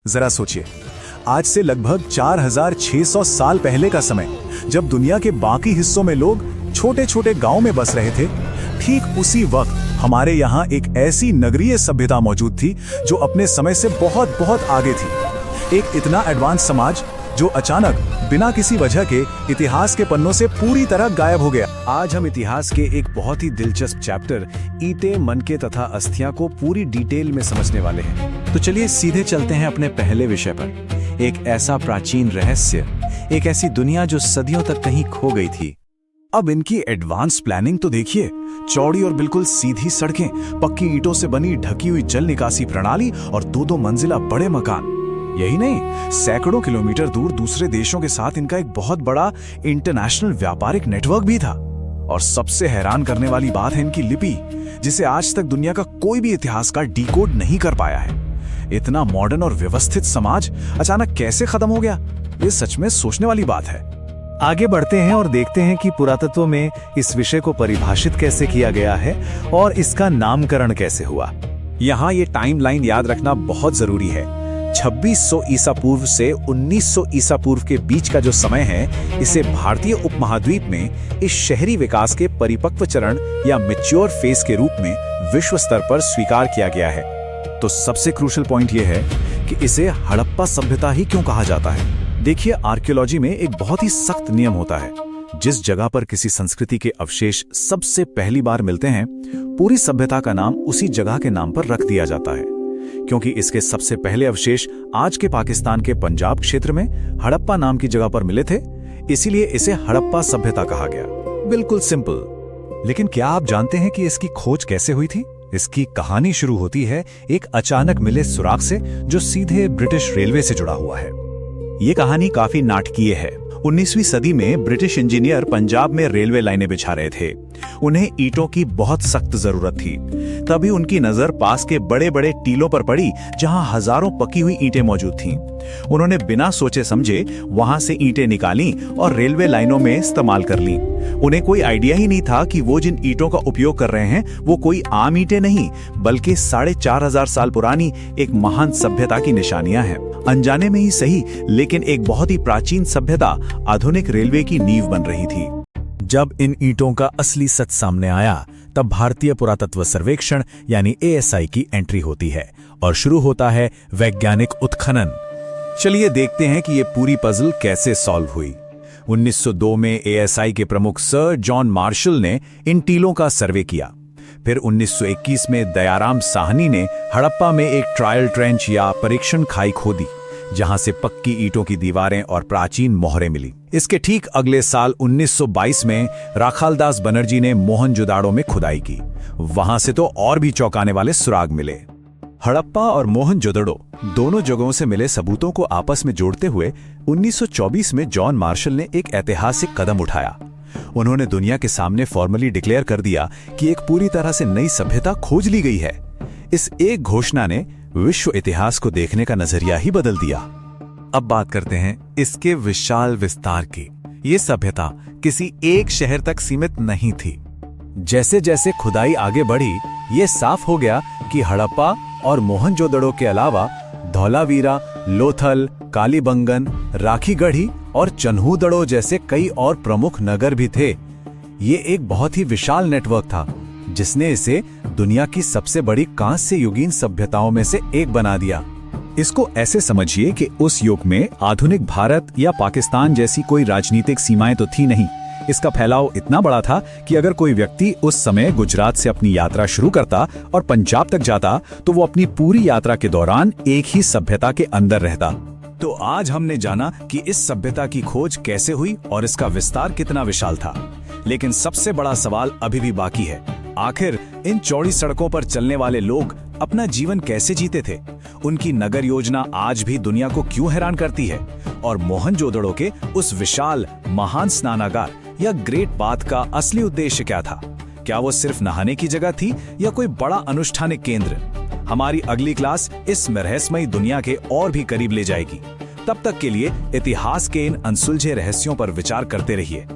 जरा सोचिए, आज से लगभग 4600 साल पहले का समय, जब दुनिया के बाकी हिस्सों में लोग छोटे छोटे गांव में बस रहे थे, ठीक उसी वक्त हमारे यहाँ एक ऐसी नगरीय सभ्यता मौजूद थी जो अपने समय से बहुत बहुत आगे थी। एक इतना एडवांस समाज जो अचानक बिना किसी वजह के इतिहास के पन्नों से पूरी तरह गायब हो गया। आज हम इतिहास के एक बहुत ही दिलचस्प चैप्टर ईंटें, मनके तथा अस्थियां को पूरी डिटेल में समझने वाले हैं। तो चलिए सीधे चलते हैं अपने पहले विषय पर। एक ऐसा प्राचीन रहस्य, एक ऐसी दुनिया जो सदियों तक कहीं खो गई थी। अब इनकी एडवांस प्लानिंग तो देखिए, चौड़ी और बिल्कुल सीधी सड़कें, पक्की ईंटों से बनी ढकी हुई जल निकासी प्रणाली और दो मंजिला बड़े मकान। यही नहीं, सैकड़ों किलोमीटर दूर दूसरे देशों के साथ इनका एक बहुत बड़ा इंटरनेशनल व्यापारिक नेटवर्क भी था। और सबसे हैरान करने वाली बात है इनकी लिपि, जिसे आज तक दुनिया का कोई भी इतिहासकार डिकोड नहीं कर पाया है। इतना मॉडर्न और व्यवस्थित समाज अचानक कैसे खत्म हो गया, ये सच में सोचने वाली बात है। आगे बढ़ते हैं और देखते हैं कि पुरातत्व में इस विषय को परिभाषित कैसे किया गया है और इसका नामकरण कैसे हुआ। यहाँ ये टाइमलाइन याद रखना बहुत जरूरी है। 2600 ईसा पूर्व से 1900 ईसा पूर्व के बीच का जो समय है, इसे भारतीय उपमहाद्वीप में इस शहरी विकास के परिपक्व चरण या मैच्योर फेज के रूप में विश्व स्तर पर स्वीकार किया गया है। तो सबसे क्रूशियल पॉइंट यह है कि इसे हड़प्पा सभ्यता ही क्यों कहा जाता है। देखिए, आर्कियोलॉजी में एक बहुत ही सख्त नियम होता है। जिस जगह पर किसी संस्कृति के अवशेष सबसे पहली बार मिलते हैं, पूरी सभ्यता का नाम उसी जगह के नाम पर रख दिया जाता है। क्योंकि इसके सबसे पहले अवशेष आज के पाकिस्तान के पंजाब क्षेत्र में हड़प्पा नाम की जगह पर मिले थे, इसीलिए इसे हड़प्पा सभ्यता कहा गया। बिल्कुल सिंपल। लेकिन क्या आप जानते हैं कि इसकी खोज कैसे हुई थी? इसकी कहानी शुरू होती है एक अचानक मिले सुराग से, जो सीधे ब्रिटिश रेलवे से जुड़ा हुआ है। ये कहानी काफी नाटकीय है। 19वीं सदी में ब्रिटिश इंजीनियर पंजाब में रेलवे लाइनें बिछा रहे थे। उन्हें ईंटों की बहुत सख्त जरूरत थी। तभी उनकी नजर पास के बड़े बड़े टीलों पर पड़ी, जहां हजारों पकी हुई ईंटें मौजूद थीं। उन्होंने बिना सोचे समझे वहां से ईंटें निकाली और रेलवे लाइनों में इस्तेमाल कर ली। उन्हें कोई आइडिया ही नहीं था कि वो जिन ईंटों का उपयोग कर रहे हैं वो कोई आम ईंटें नहीं, बल्कि 4500 साल पुरानी एक महान सभ्यता की निशानियां हैं। अनजाने में ही सही, लेकिन एक बहुत ही प्राचीन सभ्यता आधुनिक रेलवे की नींव बन रही थी। जब इन ईंटों का असली सच सामने आया, तब भारतीय पुरातत्व सर्वेक्षण यानी ASI की एंट्री होती है और शुरू होता है वैज्ञानिक उत्खनन। चलिए देखते हैं कि ये पूरी पजल कैसे सॉल्व हुई। 1902 में ASI के प्रमुख सर जॉन मार्शल ने इन टीलों का सर्वे किया। फिर 1921 में दयाराम साहनी ने हड़प्पा में एक ट्रायल ट्रेंच या परीक्षण खाई खोदी, जहां से पक्की ईंटों की दीवारें और प्राचीन मोहरें मिली। इसके ठीक अगले साल 1922 में राखालदास बनर्जी ने मोहनजोदाड़ो में खुदाई की। वहां से तो और भी चौंकाने वाले सुराग मिले। हड़प्पा और मोहनजोदड़ो दोनों जगहों से मिले सबूतों को आपस में जोड़ते हुए 1924 में जॉन मार्शल ने एक ऐतिहासिक कदम उठाया। उन्होंने दुनिया के सामने फॉर्मली डिक्लेयर कर दिया कि एक पूरी तरह से नई सभ्यता खोज ली गई है। इस एक घोषणा ने विश्व इतिहास को देखने का नजरिया ही बदल दिया। अब बात करते हैं इसके विशाल विस्तार की। ये सभ्यता किसी एक शहर तक सीमित नहीं थी। जैसे जैसे खुदाई आगे बढ़ी, ये साफ हो गया कि हड़प्पा और मोहनजोदड़ो के अलावा धौलावीरा, लोथल, कालीबंगन, राखीगढ़ी और चन्हूदड़ो जैसे कई और प्रमुख नगर भी थे। ये एक बहुत ही विशाल नेटवर्क था, जिसने इसे दुनिया की सबसे बड़ी कांस्य युगीन सभ्यताओं में से एक बना दिया। इसको ऐसे समझिए कि उस युग में आधुनिक भारत या पाकिस्तान जैसी कोई राजनीतिक सीमाएं तो थी नहीं। इसका फैलाव इतना बड़ा था कि अगर कोई व्यक्ति उस समय गुजरात से अपनी यात्रा शुरू करता और पंजाब तक जाता, तो वो अपनी पूरी यात्रा के दौरान एक ही सभ्यता के अंदर रहता। तो आज हमने जाना कि इस सभ्यता की खोज कैसे हुई और इसका विस्तार कितना विशाल था। लेकिन सबसे बड़ा सवाल अभी भी बाकी है। आखिर इन चौड़ी सड़कों पर चलने वाले लोग अपना जीवन कैसे जीते थे? उनकी नगर योजना आज भी दुनिया को क्यों हैरान करती है? और मोहनजोदड़ो के उस विशाल महान स्नानागार या ग्रेट बाथ का असली उद्देश्य क्या था? क्या वो सिर्फ नहाने की जगह थी या कोई बड़ा अनुष्ठानिक केंद्र? हमारी अगली क्लास इस रहस्यमयी दुनिया के और भी करीब ले जाएगी। तब तक के लिए इतिहास के इन अनसुलझे रहस्यों पर विचार करते रहिए।